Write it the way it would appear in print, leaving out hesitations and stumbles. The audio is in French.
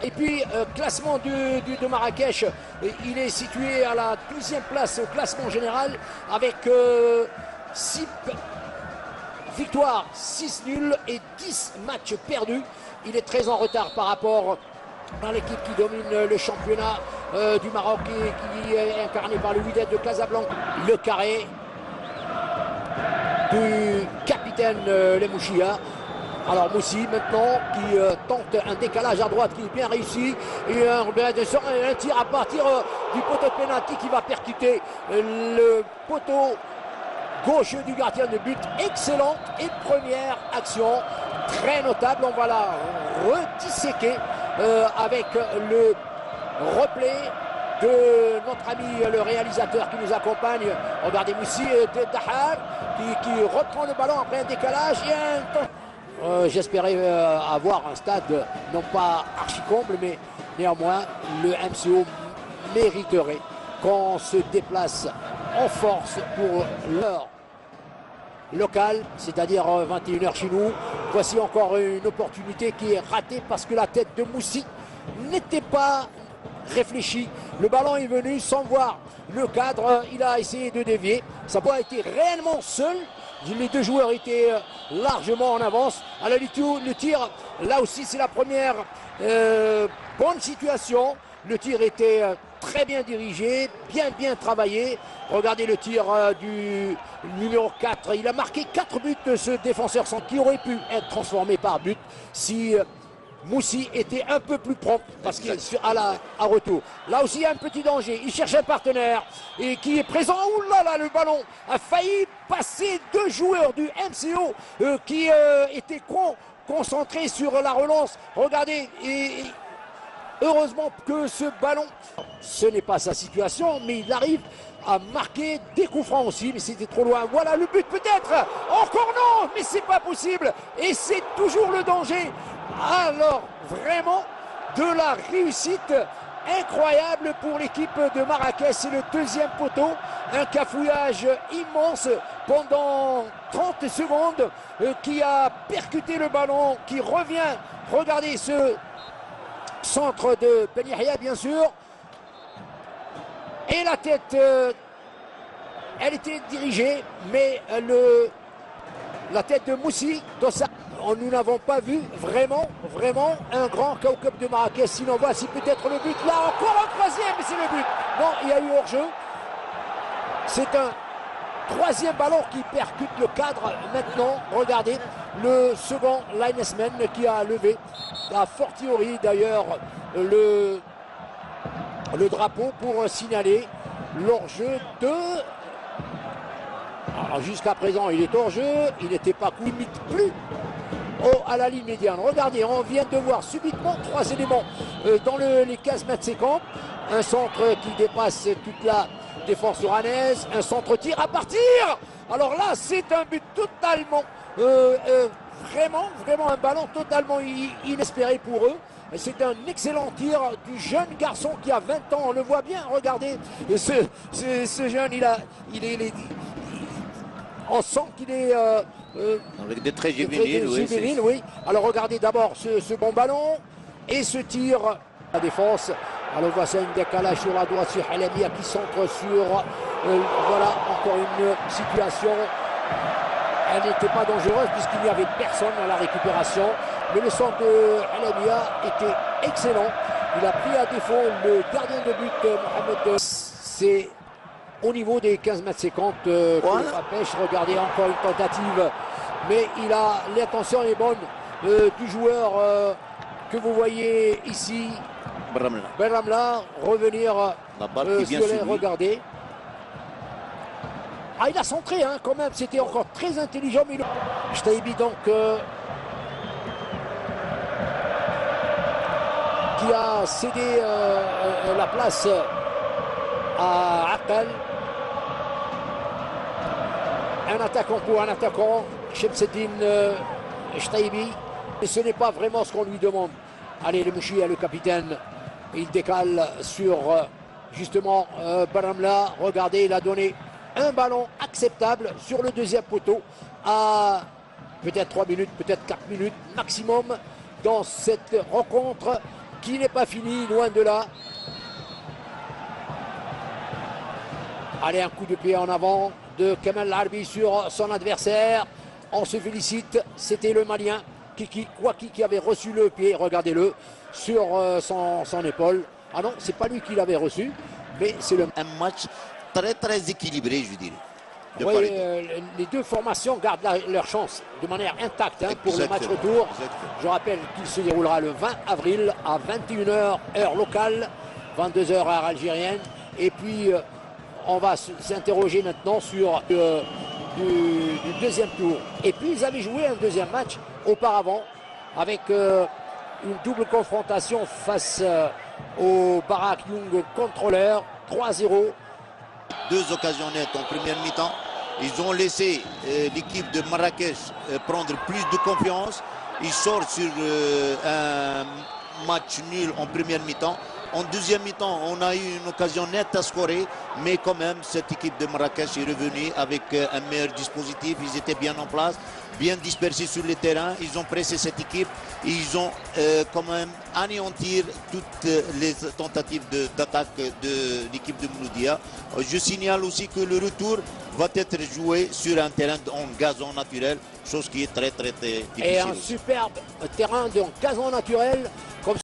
Et puis, classement de Marrakech, il est situé à la 12e place au classement général avec 6 victoires, 6 nuls et 10 matchs perdus. Il est très en retard par rapport à l'équipe qui domine le championnat du Maroc et qui est incarné par le Wydad de Casablanca. Le carré du capitaine Lemouchia. Alors Moussi maintenant qui tente un décalage à droite qui est bien réussi et un tir à partir du poteau de pénalty qui va percuter le poteau gauche du gardien de but. Excellente et première action très notable. On va la redisséquer avec le replay de notre ami le réalisateur qui nous accompagne. Regardez Moussi de Dahar qui reprend le ballon après un décalage et un temps. J'espérais avoir un stade non pas archi-comble, mais néanmoins le MCO mériterait qu'on se déplace en force pour l'heure locale, c'est-à-dire 21h chez nous. Voici encore une opportunité qui est ratée parce que la tête de Moussi n'était pas réfléchie. Le ballon est venu sans voir le cadre, il a essayé de dévier. Ça a été réellement seul. Les deux joueurs étaient largement en avance. À la le tir, là aussi c'est la première bonne situation. Le tir était très bien dirigé, bien travaillé. Regardez le tir du numéro 4. Il a marqué 4 buts ce défenseur qui aurait pu être transformé par but si Moussi était un peu plus propre parce qu'il est à retour. Là aussi, il y a un petit danger. Il cherche un partenaire et qui est présent. Ouh là là, le ballon a failli passer 2 joueurs du MCO qui étaient concentrés sur la relance. Regardez, et heureusement que ce ballon, ce n'est pas sa situation, mais il arrive à marquer des coups francs aussi, mais c'était trop loin. Voilà le but peut-être. Encore non, mais c'est pas possible. Et c'est toujours le danger. Alors vraiment de la réussite incroyable pour l'équipe de Marrakech. C'est le deuxième poteau, un cafouillage immense pendant 30 secondes qui a percuté le ballon, qui revient. Regardez ce centre de Ben Yahya bien sûr. Et la tête, elle était dirigée, mais la tête de Moussi Dossa. Nous n'avons pas vu vraiment un grand Kaukab de Marrakech. Sinon, voici peut-être le but. Là, encore un troisième, mais c'est le but. Non, il y a eu hors-jeu. C'est un troisième ballon qui percute le cadre. Maintenant, regardez, le second linesman qui a levé, a fortiori d'ailleurs, le drapeau pour signaler l'hors-jeu de... Alors jusqu'à présent, il est hors-jeu. Il n'était pas limite plus à la ligne médiane. Regardez, on vient de voir subitement 3 éléments dans les 15 mètres 50. Un centre qui dépasse toute la défense oranaise. Un centre-tir à partir. Alors là, c'est un but totalement, vraiment un ballon totalement inespéré pour eux. C'est un excellent tir du jeune garçon qui a 20 ans. On le voit bien, regardez. Ce jeune, on sent qu'il est... avec des traits juvéniles, oui. Alors regardez d'abord ce bon ballon et ce tir à la défense. Alors voici un décalage sur la droite sur Halamia qui centre sur... voilà, encore une situation. Elle n'était pas dangereuse puisqu'il n'y avait personne à la récupération. Mais le centre de Halamia était excellent. Il a pris à défaut le gardien de but, Mohamed. C'est au niveau des 15 mètres 50 que la pêche. Regardez encore une tentative. Mais l'intention est bonne du joueur que vous voyez ici. Benramla revenir la balle qui vient sur lui. Regardez. Ah, il a centré quand même. C'était encore très intelligent. Mais Chtaibi donc... qui a cédé la place à Aqal. Un attaquant pour un attaquant, Chemseddine Chtaibi. Et ce n'est pas vraiment ce qu'on lui demande. Allez, le Mouchia, le capitaine, il décale sur justement Benramla. Regardez, il a donné un ballon acceptable sur le deuxième poteau à peut-être 3 minutes, peut-être 4 minutes maximum dans cette rencontre qui n'est pas fini, loin de là. Allez, un coup de pied en avant de Kamel Larbi sur son adversaire. On se félicite, c'était le Malien Kiki qui avait reçu le pied, regardez-le, sur son épaule. Ah non, c'est pas lui qui l'avait reçu, mais c'est le... Un match très équilibré, je dirais. Oui, les deux formations gardent leur chance de manière intacte pour le match retour. Je rappelle qu'il se déroulera le 20 avril à 21h heure locale, 22h heure algérienne. Et puis on va s'interroger maintenant sur du deuxième tour. Et puis ils avaient joué un deuxième match auparavant avec une double confrontation face au Barak Young Controller, 3-0. Deux occasions nettes en première mi-temps. Ils ont laissé l'équipe de Marrakech prendre plus de confiance. Ils sortent sur un match nul en première mi-temps. En deuxième mi-temps, on a eu une occasion nette à scorer, mais quand même, cette équipe de Marrakech est revenue avec un meilleur dispositif. Ils étaient bien en place, bien dispersés sur le terrain. Ils ont pressé cette équipe. Et ils ont quand même anéanti toutes les tentatives d'attaque de l'équipe de Mouloudia. Je signale aussi que le retour va être joué sur un terrain en gazon naturel, chose qui est très difficile. Et un superbe terrain de gazon naturel